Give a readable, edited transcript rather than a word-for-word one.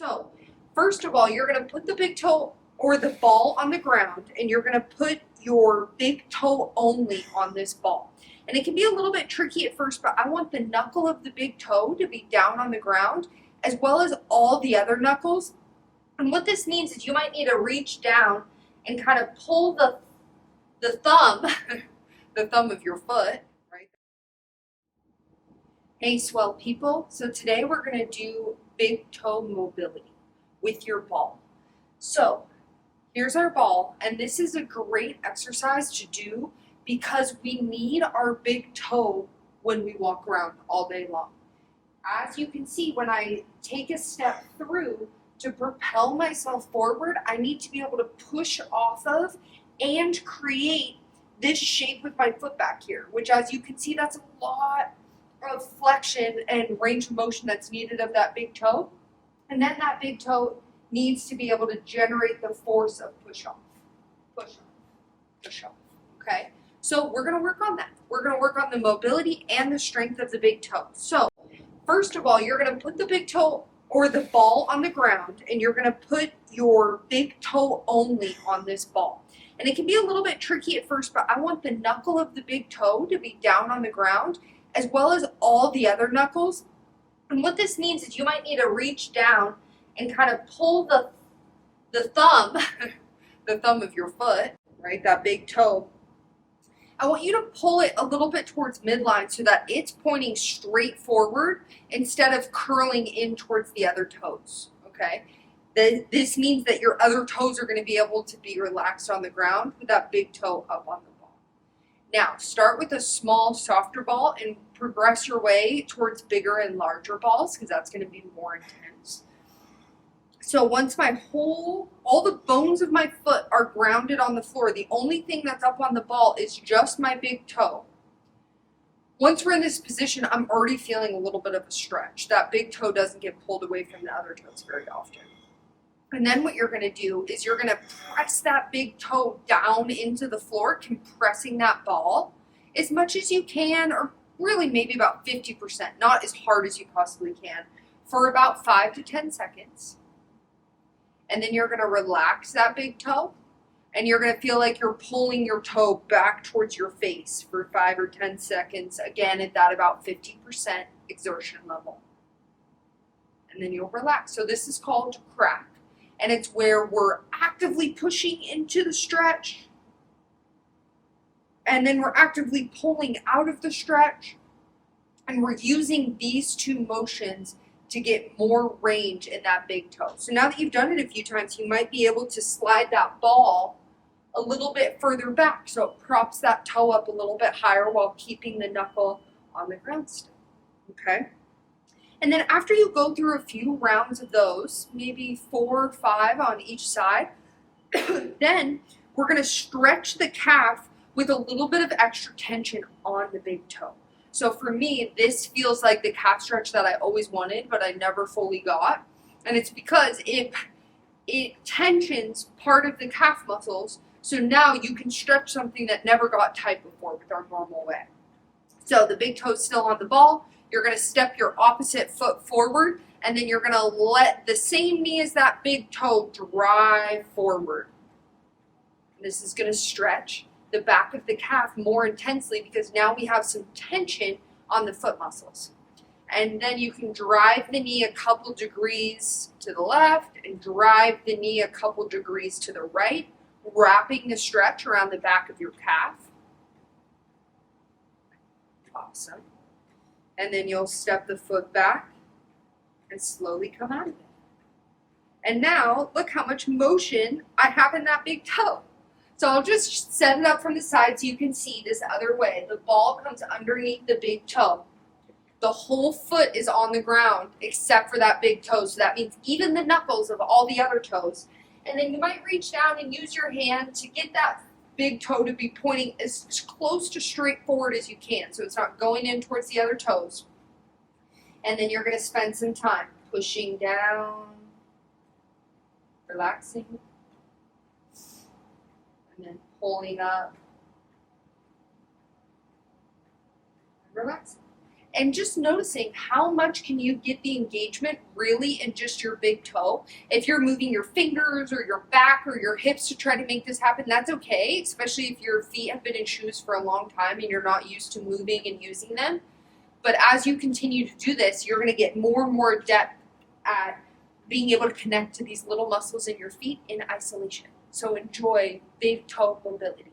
So, first of all, you're going to put the big toe or the ball on the ground, and you're going to put your big toe only on this ball. And it can be a little bit tricky at first, but I want the knuckle of the big toe to be down on the ground, as well as all the other knuckles. And what this means is you might need to reach down and kind of pull the thumb, the thumb of your foot, right? Hey, swell people. So today we're going to do big toe mobility with your ball. So here's our ball, and this is a great exercise to do because we need our big toe when we walk around all day long. As you can see, when I take a step through to propel myself forward, I need to be able to push off of and create this shape with my foot back here, which, as you can see, that's a lot of flexion and range of motion that's needed of that big toe. And then that big toe needs to be able to generate the force of push off, push off, push off. Okay? So we're going to work on that. We're going to work on the mobility and the strength of the big toe. So first of all, you're going to put the big toe or the ball on the ground, and you're going to put your big toe only on this ball. And it can be a little bit tricky at first, but I want the knuckle of the big toe to be down on the ground, as well as all the other knuckles. And what this means is you might need to reach down and kind of pull the thumb, the thumb of your foot, right, that big toe. I want you to pull it a little bit towards midline so that it's pointing straight forward instead of curling in towards the other toes, okay? This means that your other toes are going to be able to be relaxed on the ground with that big toe up on the ball. Now, start with a small, softer ball and progress your way towards bigger and larger balls because that's going to be more intense. So once all the bones of my foot are grounded on the floor, the only thing that's up on the ball is just my big toe. Once we're in this position, I'm already feeling a little bit of a stretch. That big toe doesn't get pulled away from the other toes very often. And then what you're going to do is you're going to press that big toe down into the floor, compressing that ball as much as you can, or really maybe about 50%, not as hard as you possibly can, for about 5 to 10 seconds. And then you're going to relax that big toe, and you're going to feel like you're pulling your toe back towards your face for 5 or 10 seconds, again at that about 50% exertion level. And then you'll relax. So this is called crack. And it's where we're actively pushing into the stretch, and then we're actively pulling out of the stretch, and we're using these two motions to get more range in that big toe. So now that you've done it a few times, you might be able to slide that ball a little bit further back so it props that toe up a little bit higher while keeping the knuckle on the ground still. Okay? And then after you go through a few rounds of those, maybe 4 or 5 on each side, then we're going to stretch the calf with a little bit of extra tension on the big toe. So for me, this feels like the calf stretch that I always wanted, but I never fully got. And it's because it tensions part of the calf muscles, so now you can stretch something that never got tight before with our normal way. So the big toe's still on the ball. You're going to step your opposite foot forward, and then you're going to let the same knee as that big toe drive forward. This is going to stretch the back of the calf more intensely because now we have some tension on the foot muscles. And then you can drive the knee a couple degrees to the left and drive the knee a couple degrees to the right, wrapping the stretch around the back of your calf. Awesome. And then you'll step the foot back and slowly come out of it. And now, look how much motion I have in that big toe. So I'll just set it up from the side so you can see this other way. The ball comes underneath the big toe. The whole foot is on the ground except for that big toe. So that means even the knuckles of all the other toes. And then you might reach down and use your hand to get that big toe to be pointing as close to straight forward as you can, so it's not going in towards the other toes. And then you're going to spend some time pushing down, relaxing, and then pulling up, relaxing. and just noticing how much can you get the engagement really in just your big toe. If you're moving your fingers or your back or your hips to try to make this happen, that's okay, especially if your feet have been in shoes for a long time and you're not used to moving and using them. But as you continue to do this, you're going to get more and more depth at being able to connect to these little muscles in your feet in isolation. So enjoy big toe mobility.